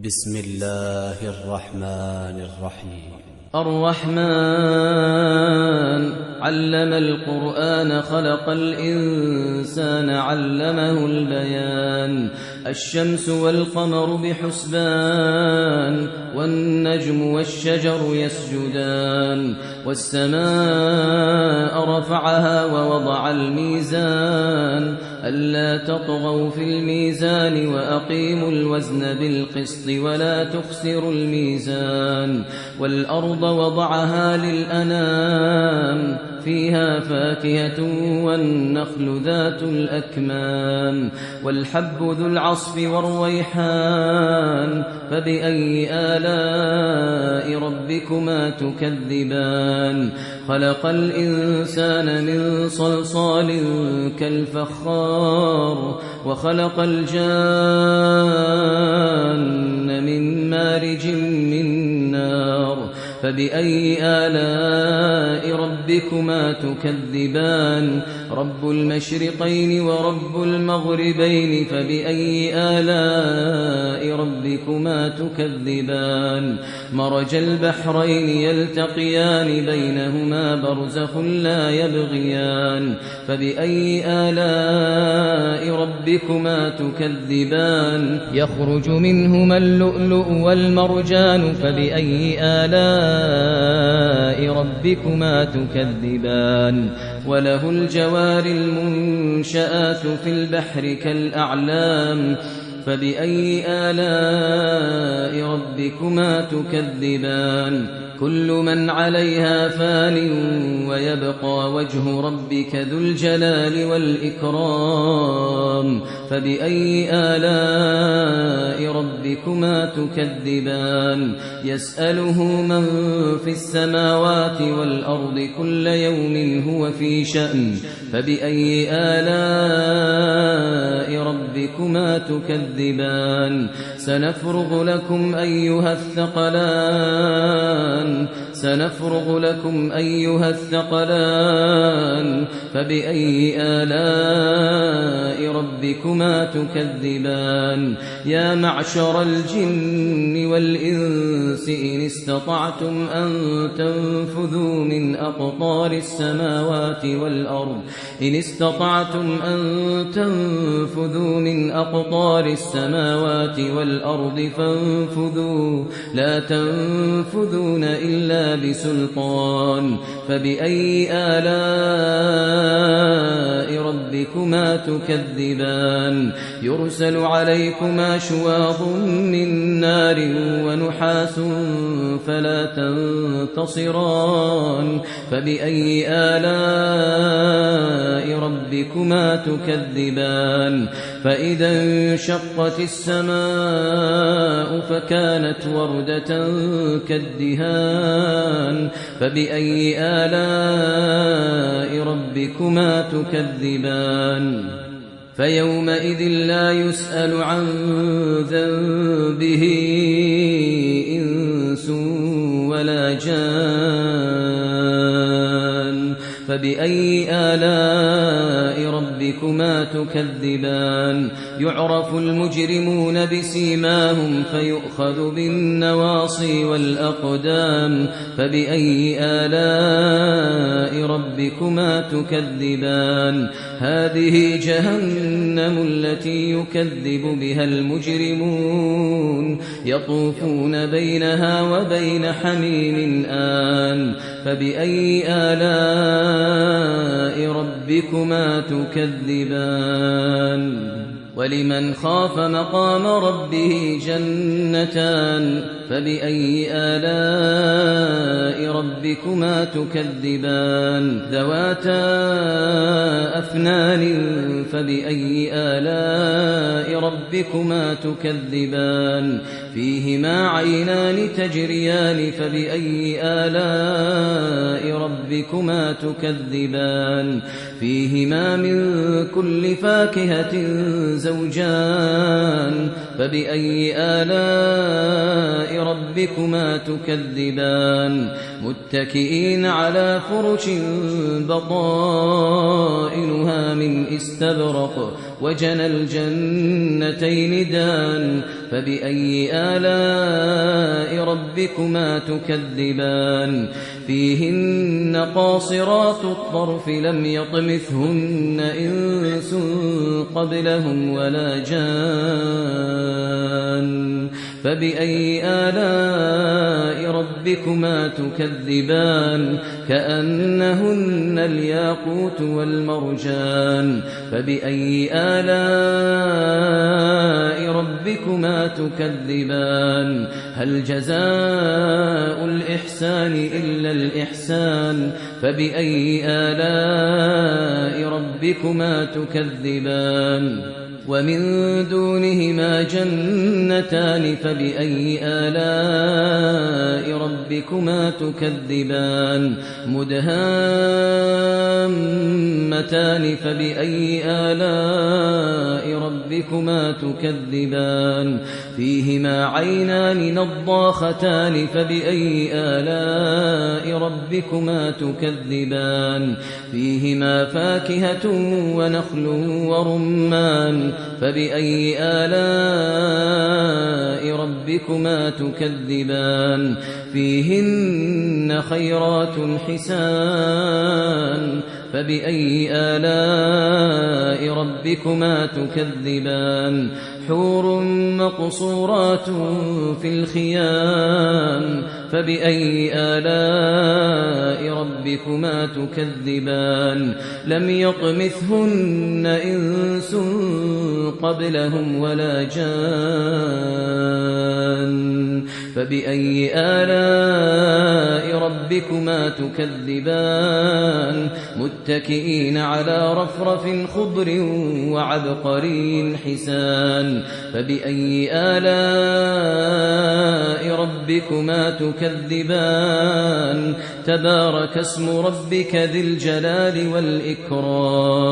بسم الله الرحمن الرحيم. الرحمن علم القرآن خلق الإنسان علمه البيان. الشمس والقمر بحسبان والنجم والشجر يسجدان. والسماء رفعها ووضع الميزان ألا تطغوا في الميزان وأقيموا الوزن بالقسط ولا تخسروا الميزان. والأرض وضعها للأنام فيها فاكهة والنخل ذات الأكمام والحب ذو العصف والريحان فبأي آلاء ربكما تكذبان. خلق الإنسان من صلصال كالفخار وخلق الجان من مارج من نار فبأي آلاء ربكما تكذبان. رب المشرقين ورب المغربين فبأي آلاء ربكما تكذبان. مرج البحرين يلتقيان بينهما برزخ لا يبغيان فبأي آلاء ربكما تكذبان. يخرج منهما اللؤلؤ والمرجان فبأي آلاء ربكما تكذبان. وله الجوار المنشآت في البحر كالأعلام فبأي آلاء ربكما تكذبان. كل من عليها فان ويبقى وجه ربك ذو الجلال والإكرام فبأي آلاء ربكما تكذبان. يسأله من في السماوات والأرض كل يوم هو في شأن فبأي آلاء ربكما تكذبان. سنفرغ لكم أيها الثقلان فبأي آلاء ربكما تكذبان. يا معشر الجن والإنس إن استطعتم أن تنفذوا من أقطار السماوات والأرض فانفذوا لا تنفذون إلا بسلطان فبأي آلاء ربكما تكذبان. يرسل عليكما شواظ من نار ونحاس فلا تنتصران فبأي آلاء ربكما تكذبان. فإذا انشقت السماء فكانت وردة كالدهان فبأي آلاء ربكما تكذبان. فيومئذ لا يسأل عن ذنبه إنس ولا جان فبأي آلاء ربكما تكذبان. يعرف المجرمون بسيماهم فيؤخذ بالنواصي والأقدام فبأي آلاء ربكما تكذبان. هذه جهنم التي يكذب بها المجرمون يطوفون بينها وبين حميم آن فبأي آلاء ربكما تكذبان. ولمن خاف مقام ربه جنتان فبأي آلاء ربكما تكذبان. ذواتا أفنان فبأي آلاء ربكما تكذبان. فيهما عينان تجريان فبأي آلاء ربكما تكذبان. فيهما من كل فاكهة زوجان فبأي آلاء ربكما تكذبان. متكئين على فرش بطائنها من استبرق وجنى الجنتين دان فبأي آلاء ربكما تكذبان فيهن قاصرات الطرف لم يطمثهن إنس قبلهم ولا جان فبأي آلاء ربكما تكذبان كأنهن الياقوت والمرجان فبأي آلاء ربكما تكذبان هل جزاء الإحسان إلا الإحسان فبأي آلاء ربكما تكذبان ومن دونهما جنتان فبأي آلاء ربكما تكذبان مدهامتان فبأي آلاء ربكما تكذبان فيهما عينان نضاختان فبأي آلاء ربكما تكذبان فيهما فاكهة ونخل ورمان فبأي آلاء ربكما تكذبان فيهن خيرات حسان فبأي آلاء ربكما تكذبان حور مقصورات في الخيام فبأي آلاء ربكما تكذبان لم يطمثهن إنس قبلهم ولا جان فبأي آلاء ربكما تكذبان متكئين على رفرف خضر وعبقري حسان فبأي آلاء ربكما تكذبان تبارك اسم ربك ذي الجلال والإكرام